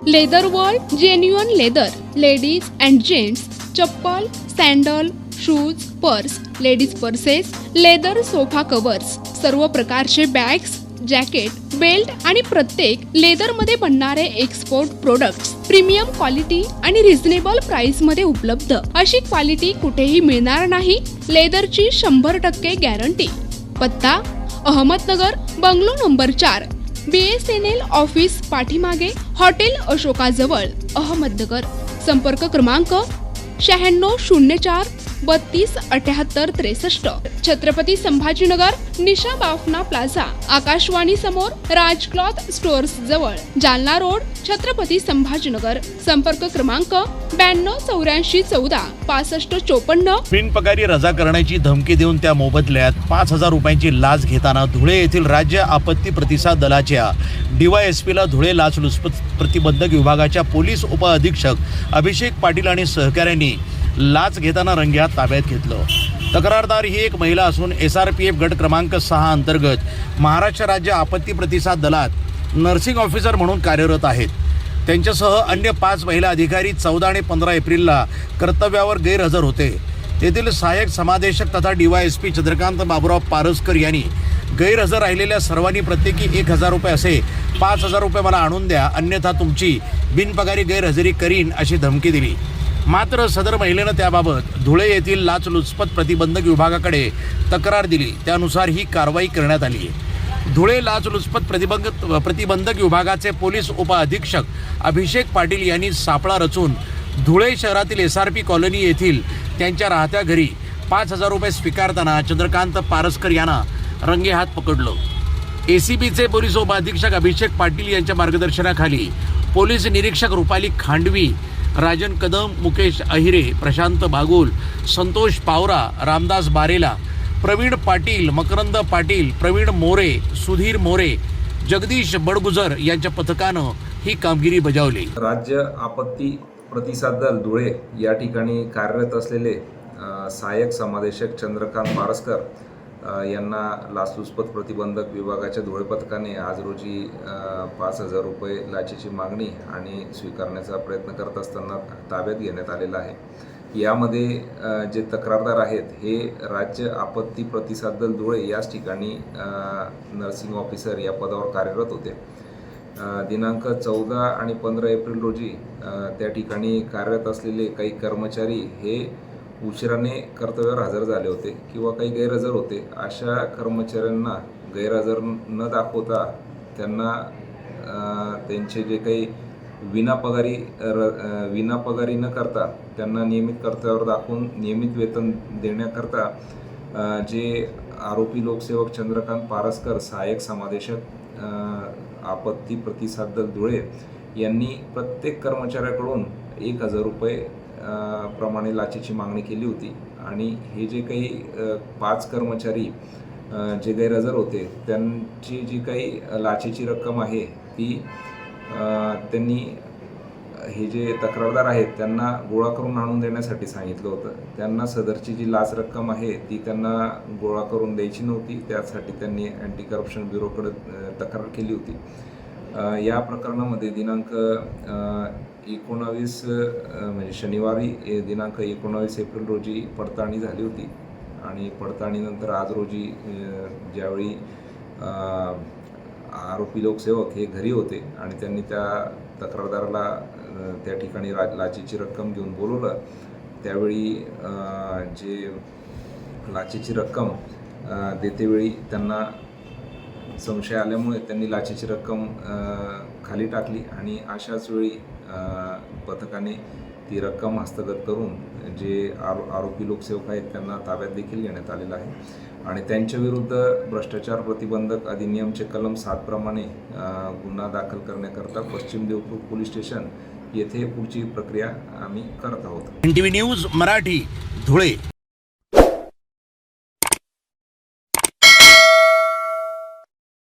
Leather world genuine leather ladies and gents chappal, sandal, shoes, purse, ladies purses, leather sofa covers, सर्व प्रकारचे bags, jacket, belt आणि प्रत्येक लेदरमध्ये बनणारे एक्सपोर्ट प्रोडक्ट्स प्रीमियम क्वालिटी आणि reasonable price मध्ये उपलब्ध. अशी क्वालिटी कुठेही मिळणार नाही. लेदरची 100% गॅरंटी. पत्ता Ahmednagar, bungalow number 4, BSNL office पाठीमागे, हॉटेल अशोकाजवळ, अहमदनगर. संपर्क क्रमांक 9604 32 78 63. छत्रपती संभाजीनगर, निशा बाफना प्लाझा, आकाशवाणी समोर, राज क्लॉथ स्टोअर्स जवळ, जालना रोड, छत्रपती संभाजीनगर. संपर्क क्रमांक 92 84 14 65 54. बिनपगारी रजा करण्याची धमकी देऊन त्या मोबदल्यात 5,000 रुपयांची लाच घेताना धुळे येथील राज्य आपत्ती प्रतिसाद दलाच्या DYSPला धुळे लाचलुचपत प्रतिबंधक विभागाच्या पोलीस उपअधीक्षक अभिषेक पाटील आणि सहकाऱ्यांनी लाच घेताना रंगेहात ताब्यात घेतलं. तक्रारदार ही एक महिला असून SRPF गट क्रमांक 6 अंतर्गत महाराष्ट्र राज्य आपत्ती प्रतिसाद दलात नर्सिंग ऑफिसर म्हणून कार्यरत आहेत. त्यांच्यासह अन्य 5 महिला अधिकारी 14 आणि 15 एप्रिलला कर्तव्यावर गैरहजर होते. तेथील सहाय्यक समादेशक तथा DYSP चंद्रकांत बाबुराव पारसकर यांनी गैरहजर राहिलेल्या सर्वांनी प्रत्येकी 1,000 रुपये असे 5,000 रुपये मला आणून द्या, अन्यथा तुमची बिनपगारी गैरहजेरी करीन अशी धमकी दिली. मात्र सदर महिलेनं त्याबाबत धुळे येथील लाचलुचपत प्रतिबंधक विभागाकडे तक्रार दिली. त्यानुसार ही कारवाई करण्यात आली आहे. धुळे लाचलुचपत प्रतिबंधक विभागाचे पोलीस उपअधीक्षक अभिषेक पाटील यांनी सापळा रचून धुळे शहरातील SRP कॉलनी येथील त्यांच्या राहत्या घरी 5,000 रुपये स्वीकारताना चंद्रकांत पारसकर यांना रंगेहात पकडलं. ACBचे पोलीस उपअधीक्षक अभिषेक पाटील यांच्या मार्गदर्शनाखाली पोलीस निरीक्षक रुपाली खांडवी, राजन कदम, मुकेश अहिरे, प्रशांत बागुल, संतोष पावरा, रामदास बारेला, प्रवीण पाटील, मकरंद पाटील, प्रवीण मोरे, सुधीर मोरे, जगदीश बडगुजर यांच्या पथकानं ही कामगिरी बजावली. राज्य आपत्ती प्रतिसाद दल धुळे या ठिकाणी कार्यरत असलेले सहाय्यक समादेशक चंद्रकांत पारसकर यांना लाचलुचपत प्रतिबंधक विभागाच्या धुळे पथकाने आज रोजी 5,000 रुपये लाचेची मागणी आणि स्वीकारण्याचा प्रयत्न करत असताना ताब्यात घेण्यात आलेला आहे. यामध्ये जे तक्रारदार आहेत हे राज्य आपत्ती प्रतिसाद दल धुळे याच ठिकाणी नर्सिंग ऑफिसर या पदावर कार्यरत होते. दिनांक 14 आणि 15 एप्रिल रोजी त्या ठिकाणी कार्यरत असलेले काही कर्मचारी हे उशिराने कर्तव्यावर हजर झाले होते किंवा काही गैरहजर होते. अशा कर्मचाऱ्यांना गैरहजर न दाखवता त्यांना त्यांचे जे काही विनापगारी न करता त्यांना नियमित कर्तव्यावर दाखवून नियमित वेतन देण्याकरता जे आरोपी लोकसेवक चंद्रकांत पारसकर, सहाय्यक समादेशक आपत्ती प्रतिसाद दल धुळे यांनी प्रत्येक कर्मचाऱ्याकडून 1,000 रुपये प्रमाणे लाचेची मागणी केली होती. आणि हे जे काही 5 कर्मचारी जे गैरहजर होते त्यांची जी काही लाचेची रक्कम आहे ती त्यांनी हे जे तक्रारदार आहेत त्यांना गोळा करून आणून देण्यासाठी सांगितलं होतं. त्यांना सदरची जी लाच रक्कम आहे ती त्यांना गोळा करून द्यायची नव्हती. त्यासाठी त्यांनी अँटी करप्शन ब्युरोकडे तक्रार केली होती. या प्रकरणामध्ये दिनांक 19 म्हणजे शनिवारी दिनांक 19 एप्रिल रोजी पडताळणी झाली होती. आणि पडताळणीनंतर आज रोजी ज्यावेळी आरोपी लोकसेवक हे घरी होते आणि त्यांनी त्या तक्रारदाराला त्या ठिकाणी लाचेची रक्कम घेऊन बोलवलं, त्यावेळी जे लाचेची रक्कम देतेवेळी त्यांना संशय आल्यामुळे त्यांनी लाचेची रक्कम खाली टाकली आणि अशाच वेळी पथकाने ती रक्कम हस्तगत करून जे आरोपी लोकसेवक आहेत त्यांना ताब्यात देखील घेण्यात आलेलं आहे. आणि त्यांच्याविरुद्ध भ्रष्टाचार प्रतिबंधक अधिनियमचे कलम 7 प्रमाणे गुन्हा दाखल करण्याकरता पश्चिम देवपूर पोलीस स्टेशन येथे पुढची प्रक्रिया आम्ही करत आहोत. NTV news Marathi, Dhule.